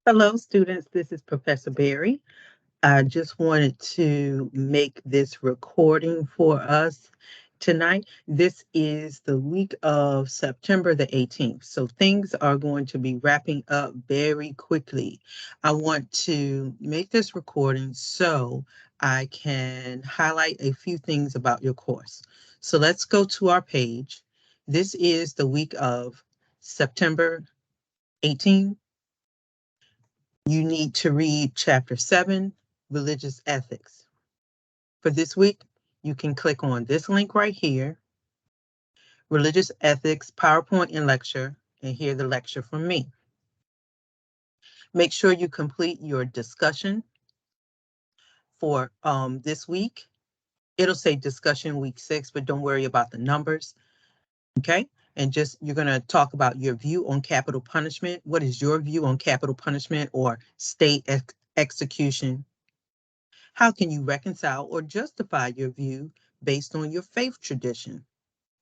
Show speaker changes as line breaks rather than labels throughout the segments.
Hello, students. This is Professor Berry. I just wanted to make this recording for us tonight. This is the week of September the 18th, so things are going to be wrapping up very quickly. I want to make this recording so I can highlight a few things about your course. So let's go to our page. This is the week of September 18th. You need to read Chapter 7, Religious Ethics. For this week, you can click on this link right here, Religious Ethics PowerPoint and Lecture, and hear the lecture from me. Make sure you complete your discussion for this week. It'll say discussion week 6, but don't worry about the numbers, okay? And you're going to talk about your view on capital punishment. What is your view on capital punishment or state execution? How can you reconcile or justify your view based on your faith tradition?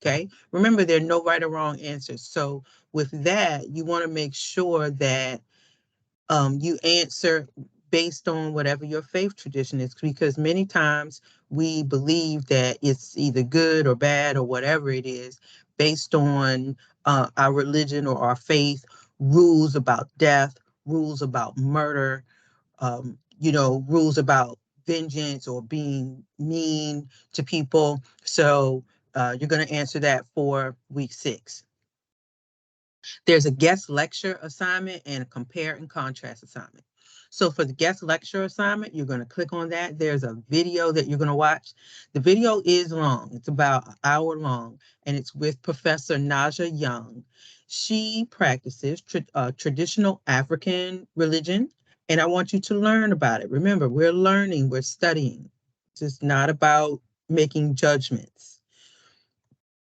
Okay. Remember, there are no right or wrong answers. So with that, you want to make sure that you answer based on whatever your faith tradition is, because many times we believe that it's either good or bad or whatever it is based on our religion or our faith, rules about death, rules about murder, rules about vengeance or being mean to people. So you're going to answer that for week 6. There's a guest lecture assignment and a compare and contrast assignment. So for the guest lecture assignment, you're going to click on that. There's a video that you're going to watch. The video is long. It's about an hour long, and it's with Professor Naja Young. She practices traditional African religion, and I want you to learn about it. Remember, we're learning, we're studying. It's just not about making judgments.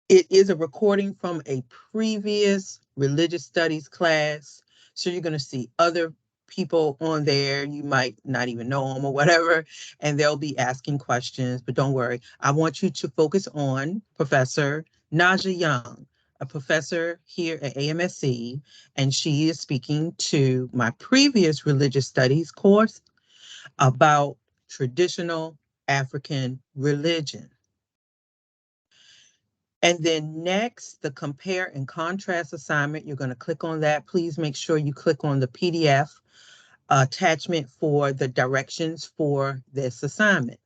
It is a recording from a previous religious studies class. So you're going to see other people on there. You might not even know them or whatever, and they'll be asking questions. But don't worry. I want you to focus on Professor Naja Young, a professor here at AMSC, and she is speaking to my previous religious studies course about traditional African religion. And then next, the compare and contrast assignment, you're going to click on that. Please make sure you click on the PDF attachment for the directions for this assignment.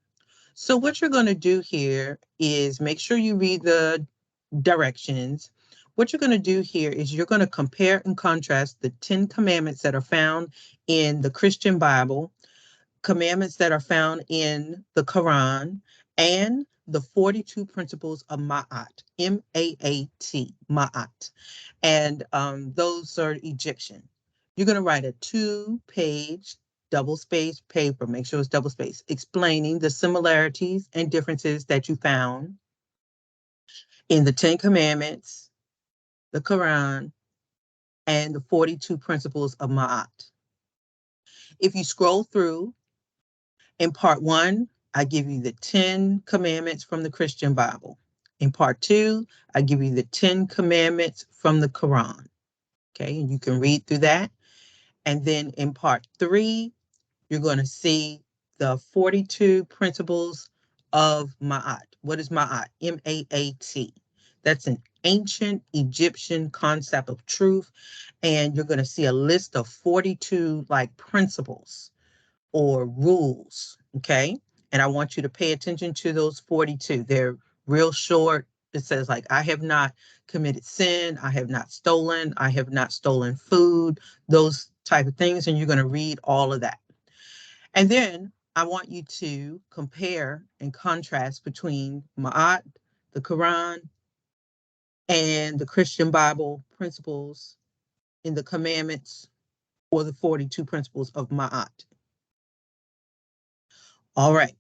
So what you're going to do here is make sure you read the directions. What you're going to do here is you're going to compare and contrast the 10 commandments that are found in the Christian Bible, commandments that are found in the Quran, and the 42 principles of Ma'at, M-A-A-T, Ma'at. And those are Egyptian. You're going to write a 2-page double-spaced paper, make sure it's double-spaced, explaining the similarities and differences that you found in the 10 commandments, the Quran, and the 42 principles of Ma'at. If you scroll through, in part 1, I give you the 10 commandments from the Christian Bible. In part 2, I give you the 10 commandments from the Quran. Okay, and you can read through that. And then in part 3, you're going to see the 42 principles of Ma'at. What is Ma'at? M-A-A-T. That's an ancient Egyptian concept of truth. And you're going to see a list of 42 principles or rules, okay? And I want you to pay attention to those 42. They're real short. It says I have not committed sin, I have not stolen food, those type of things. And you're going to read all of that. And then I want you to compare and contrast between Ma'at, the Quran, and the Christian Bible principles in the commandments or the 42 principles of Ma'at. All right.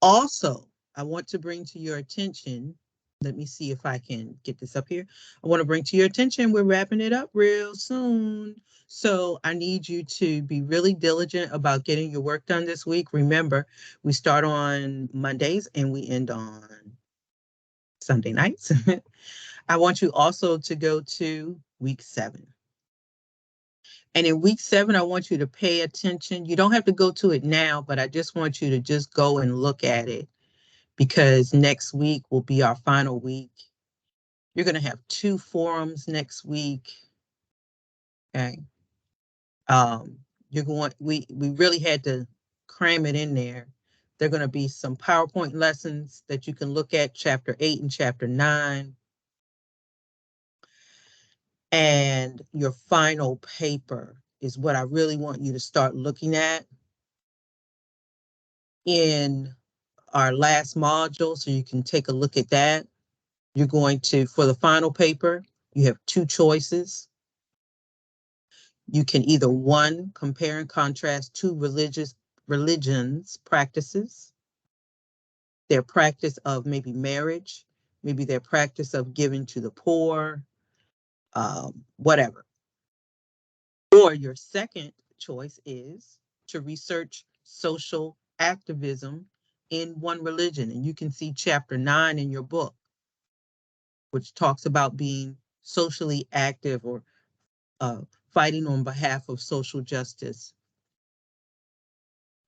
Also, I want to bring to your attention, let me see if I can get this up here. I want to bring to your attention, we're wrapping it up real soon. So I need you to be really diligent about getting your work done this week. Remember, we start on Mondays and we end on Sunday nights. I want you also to go to week 7. And in week 7, I want you to pay attention. You don't have to go to it now, but I just want you to just go and look at it because next week will be our final week. You're going to have 2 forums next week. Okay. We really had to cram it in there. There are going to be some PowerPoint lessons that you can look at, chapter 8 and chapter 9. And your final paper is what I really want you to start looking at in our last module, so you can take a look at that. You're going to, for the final paper, you have 2 choices. You can either, 1, compare and contrast 2 religions practices, their practice of maybe marriage, maybe their practice of giving to the poor, whatever. Or your second choice is to research social activism in one religion. And you can see chapter 9 in your book, which talks about being socially active or fighting on behalf of social justice.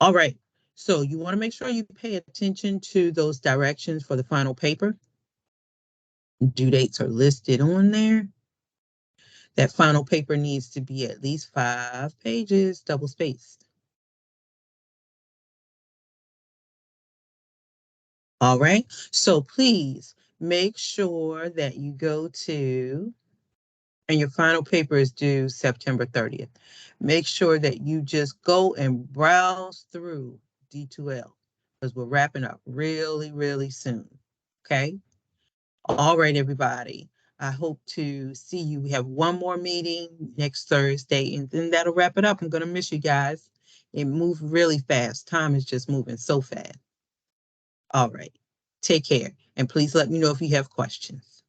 All right, so you want to make sure you pay attention to those directions for the final paper. Due dates are listed on there. That final paper needs to be at least 5 pages, double spaced. All right, so please make sure that you go to, and your final paper is due September 30th. Make sure that you just go and browse through D2L because we're wrapping up really, really soon. Okay. All right, everybody. I hope to see you. We have one more meeting next Thursday, and then that'll wrap it up. I'm going to miss you guys. It moved really fast. Time is just moving so fast. All right. Take care. And please let me know if you have questions.